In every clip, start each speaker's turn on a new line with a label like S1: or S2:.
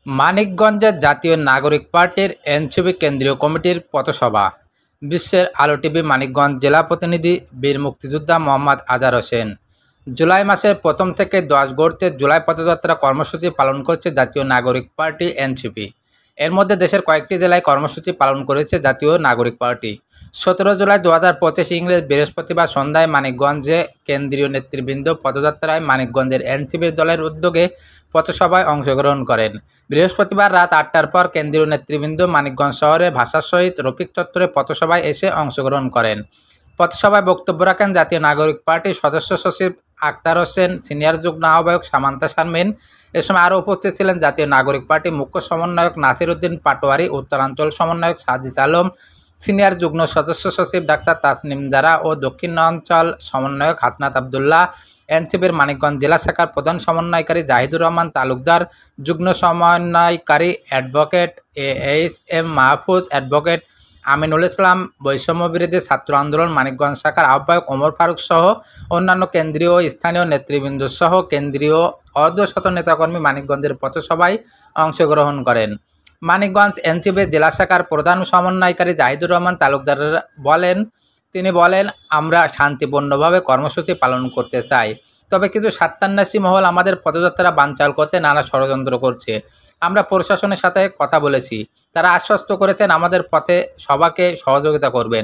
S1: মানিকগঞ্জে জাতীয় নাগরিক পার্টির এনসিপি কেন্দ্রীয় কমিটির পথসভা। বিশ্বের আলো টিভি মানিকগঞ্জ জেলা প্রতিনিধি বীর মুক্তিযোদ্ধা মোহাম্মদ আজহার হোসেন। জুলাই মাসের ১ম থেকে ১০ গড়তে জুলাই পদযাত্রা কর্মসূচি পালন করছে জাতীয় নাগরিক পার্টি এনসিপি। এর মধ্যে দেশের কয়েকটি জেলায় কর্মসূচি পালন করেছে জাতীয় নাগরিক পার্টি। ১৭ জুলাই ২০২৫ ইংরেজ বৃহস্পতিবার সন্ধ্যায় মানিকগঞ্জে কেন্দ্রীয় নেতৃবৃন্দ পদযাত্রায় মানিকগঞ্জের এনসিপির দলের উদ্যোগে পথসভায় অংশগ্রহণ করেন। বৃহস্পতিবার রাত ৮টার পর কেন্দ্রীয় নেতৃবৃন্দ মানিকগঞ্জ শহরে ভাষার সহিত রফিক চত্বরে পথসভায় এসে অংশগ্রহণ করেন। পথসভায় বক্তব্য রাখেন জাতীয় নাগরিক পার্টির সদস্য সচিব আক্তার হোসেন, সিনিয়র যুগ্ম আহ্বায়ক সামান্তা শারমিন। এ সময় আরও উপস্থিত ছিলেন জাতীয় নাগরিক পার্টির মুখ্য সমন্বয়ক নাসির উদ্দিন পাটোয়ারি, উত্তরাঞ্চল সমন্বয়ক সাজিদ আলম, সিনিয়র যুগ্ম সদস্য সচিব ডাক্তার তাসনিম জারা ও দক্ষিণাঞ্চল সমন্বয়ক হাসনাত আবদুল্লাহ, এনসিপির মানিকগঞ্জ জেলা শাখার প্রধান সমন্বয়কারী জাহিদুর রহমান তালুকদার, যুগ্ম সমন্বয়কারী advocate AHM Mahfuz, advocate Aminul Islam, বৈষম্য বিরোধী ছাত্র আন্দোলন মানিকগঞ্জ শাখার আহ্বায়ক ওমর ফারুক সহ অন্যান্য কেন্দ্রীয় ও স্থানীয় নেতৃবৃন্দ সহ কেন্দ্রীয় অর্ধশত নেতাকর্মী মানিকগঞ্জের পথসভায় অংশগ্রহণ করেন। মানিকগঞ্জ এনসিপির জেলা শাখার প্রধান সমন্বয়কারী জাহিদুর রহমান তালুকদার তিনি বলেন, আমরা শান্তিপূর্ণভাবে কর্মসূচি পালন করতে চাই, তবে কিছু স্বার্থান্বেষী মহল আমাদের পদযাত্রা বানচাল করতে নানা ষড়যন্ত্র করছে। আমরা প্রশাসনের সাথে কথা বলেছি, তারা আশ্বস্ত করেছেন আমাদের পথে সবাকে সহযোগিতা করবেন।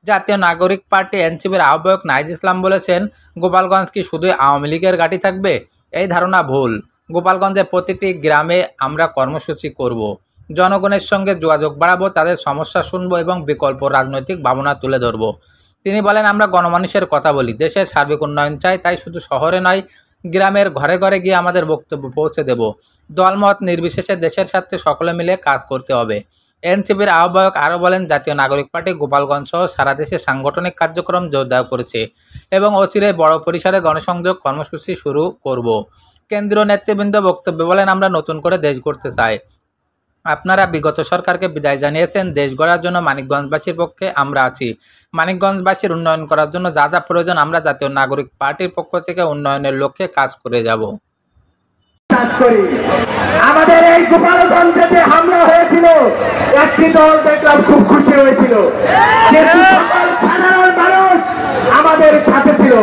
S1: জাতীয় নাগরিক পার্টি এনসিপির আহ্বায়ক নাহিদ ইসলাম বলেছেন, গোপালগঞ্জ কি শুধুই আওয়ামী লীগের ঘাঁটি থাকবে? এই ধারণা ভুল। গোপালগঞ্জের প্রতিটি গ্রামে আমরা কর্মসূচি করব, জনগণের সঙ্গে যোগাযোগ বাড়াবো, তাদের সমস্যা শুনবো এবং বিকল্প রাজনৈতিক ভাবনা তুলে ধরব। তিনি বলেন, আমরা গণমানুষের কথা বলি, দেশের সার্বিক উন্নয়ন চাই, তাই শুধু শহরে নয়, গ্রামের ঘরে ঘরে গিয়ে আমাদের বক্তব্য পৌঁছে দেব। দলমত নির্বিশেষে দেশের স্বার্থে সকলে মিলে কাজ করতে হবে। এনসিপির আহ্বায়ক আরও বলেন, জাতীয় নাগরিক পার্টি গোপালগঞ্জ সহ সারা দেশে সাংগঠনিক কার্যক্রম জোরদার করেছে এবং অচিরেই বড় পরিসরে গণসংযোগ কর্মসূচি শুরু করব। কেন্দ্রীয় নেতৃবৃন্দ বক্তব্যে বলেন, আমরা নতুন করে দেশ গড়তে চাই। আপনারা বিগত সরকারকে বিদায় জানিয়েছেন, দেশ গড়ার জন্য মানিকগঞ্জবাসীর পক্ষে আমরা আছি। মানিকগঞ্জবাসীর উন্নয়ন করার জন্য যা যা প্রয়োজন আমরা জাতীয় নাগরিক পার্টির পক্ষ থেকে উন্নয়নের লক্ষ্যে কাজ করে যাব।
S2: আমাদের এই গোপালগঞ্জে যে হামলা হয়েছিল, একটি দল দেখলাম খুব খুশি হয়েছিল, সাধারণ মানুষ আমাদের সাথে ছিল।